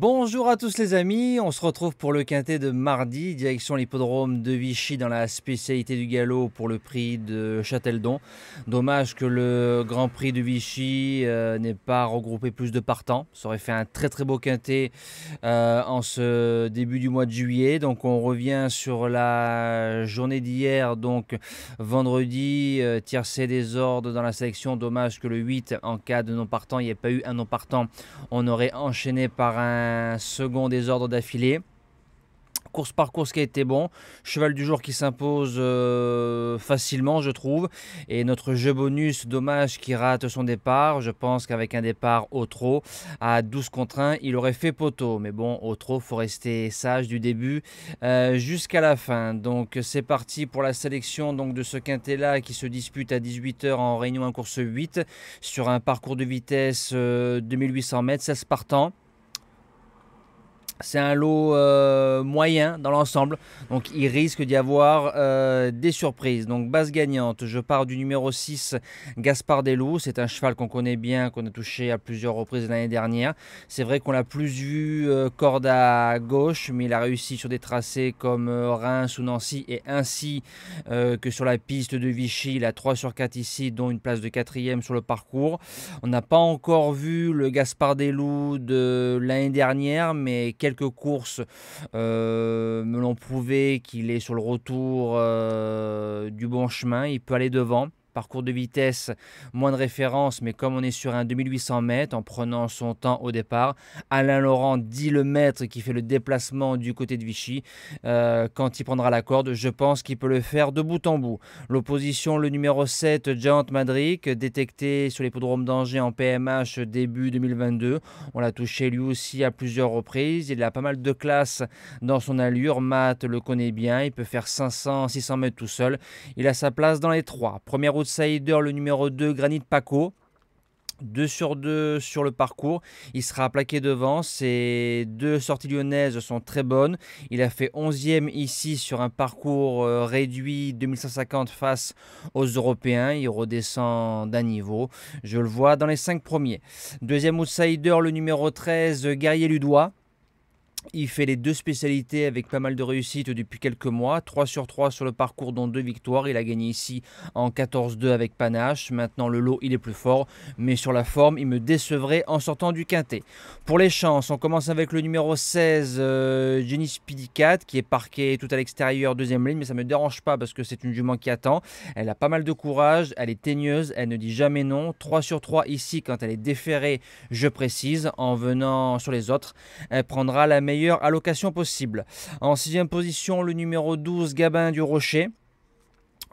Bonjour à tous les amis, on se retrouve pour le quintet de mardi, direction l'hippodrome de Vichy dans la spécialité du galop pour le prix de Châteldon. Dommage que le Grand Prix de Vichy n'ait pas regroupé plus de partants, ça aurait fait un très beau quintet en ce début du mois de juillet. Donc on revient sur la journée d'hier, donc vendredi, tiercé des ordres dans la sélection. Dommage que le 8, en cas de non partant, il n'y ait pas eu un non partant, on aurait enchaîné par un second désordre d'affilée. Course par course qui a été bon, cheval du jour qui s'impose facilement je trouve, et notre jeu bonus, dommage qui rate son départ. Je pense qu'avec un départ au trot à 12 contre 1 il aurait fait poteau, mais bon, au trot faut rester sage du début jusqu'à la fin. Donc c'est parti pour la sélection donc de ce quintet là qui se dispute à 18 h en réunion 1 course 8 sur un parcours de vitesse 2800 mètres, 16 partants. C'est un lot moyen dans l'ensemble, donc il risque d'y avoir des surprises. Donc base gagnante, je pars du numéro 6, Gaspard Delou. C'est un cheval qu'on connaît bien, qu'on a touché à plusieurs reprises l'année dernière. C'est vrai qu'on l'a plus vu corde à gauche, mais il a réussi sur des tracés comme Reims ou Nancy, et ainsi que sur la piste de Vichy. Il a 3 sur 4 ici, dont une place de 4e sur le parcours. On n'a pas encore vu le Gaspard Delou de l'année dernière, mais quelques courses me l'ont prouvé qu'il est sur le retour du bon chemin. Il peut aller devant. Parcours de vitesse, moins de référence, mais comme on est sur un 2800 mètres, en prenant son temps au départ, Alain Laurent dit le maître qui fait le déplacement du côté de Vichy. Quand il prendra la corde, je pense qu'il peut le faire de bout en bout. L'opposition, le numéro 7, Giant Madric, détecté sur l'hippodrome d'Angers en PMH début 2022. On l'a touché lui aussi à plusieurs reprises. Il a pas mal de classe dans son allure. Matt le connaît bien, il peut faire 500-600 mètres tout seul. Il a sa place dans les 3. Première outsider, le numéro 2, Granit Paco. 2 sur 2 sur le parcours, il sera plaqué devant. Ses 2 sorties lyonnaises sont très bonnes. Il a fait 11e ici sur un parcours réduit 2150 face aux Européens. Il redescend d'un niveau, je le vois dans les 5 premiers. Deuxième outsider, le numéro 13, Guerrier Ludois. Il fait les 2 spécialités avec pas mal de réussite depuis quelques mois. 3 sur 3 sur le parcours, dont 2 victoires. Il a gagné ici en 14-2 avec panache. Maintenant, le lot, il est plus fort. Mais sur la forme, il me décevrait en sortant du quintet. Pour les chances, on commence avec le numéro 16, Jenny Spidicat, qui est parqué tout à l'extérieur, deuxième ligne. Mais ça ne me dérange pas parce que c'est une jument qui attend. Elle a pas mal de courage. Elle est teigneuse. Elle ne dit jamais non. 3 sur 3 ici quand elle est déférée, je précise. En venant sur les autres, elle prendra la meilleure allocation possible. En 6e position, le numéro 12, Gabin du Rocher.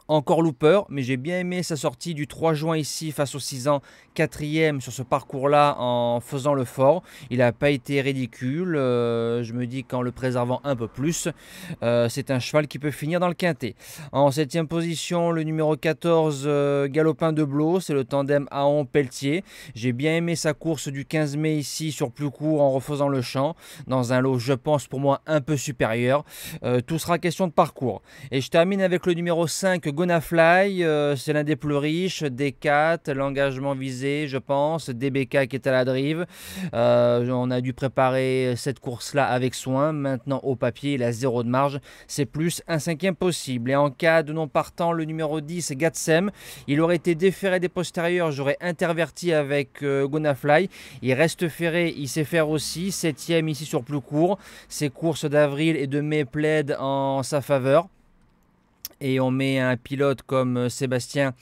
Encore looper, mais j'ai bien aimé sa sortie du 3 juin ici face aux 6 ans, 4e sur ce parcours-là en faisant le fort. Il n'a pas été ridicule, je me dis qu'en le préservant un peu plus, c'est un cheval qui peut finir dans le quintet. En 7e position, le numéro 14, Galopin de Blot, c'est le tandem Aon-Pelletier. J'ai bien aimé sa course du 15 mai ici sur plus court en refaisant le champ, dans un lot, je pense, pour moi un peu supérieur. Tout sera question de parcours. Et je termine avec le numéro 5, Gonafly, c'est l'un des plus riches, D4, l'engagement visé, je pense, DBK qui est à la drive. On a dû préparer cette course-là avec soin. Maintenant, au papier, il a 0 de marge. C'est plus un 5e possible. Et en cas de non partant, le numéro 10, Gatsem, il aurait été déféré des postérieurs. J'aurais interverti avec Gonafly. Il reste ferré, il sait faire aussi. 7e ici sur plus court. Ses courses d'avril et de mai plaident en sa faveur. Et on met un pilote comme Sébastien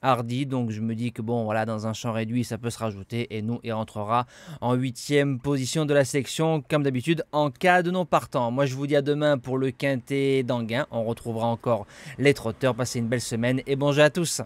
Hardy, donc je me dis que bon, voilà, dans un champ réduit, ça peut se rajouter, et nous, il rentrera en 8e position de la sélection, comme d'habitude, en cas de non partant. Moi, je vous dis à demain pour le quintet d'Anguin. On retrouvera encore les trotteurs. Passez une belle semaine et bon jeu à tous.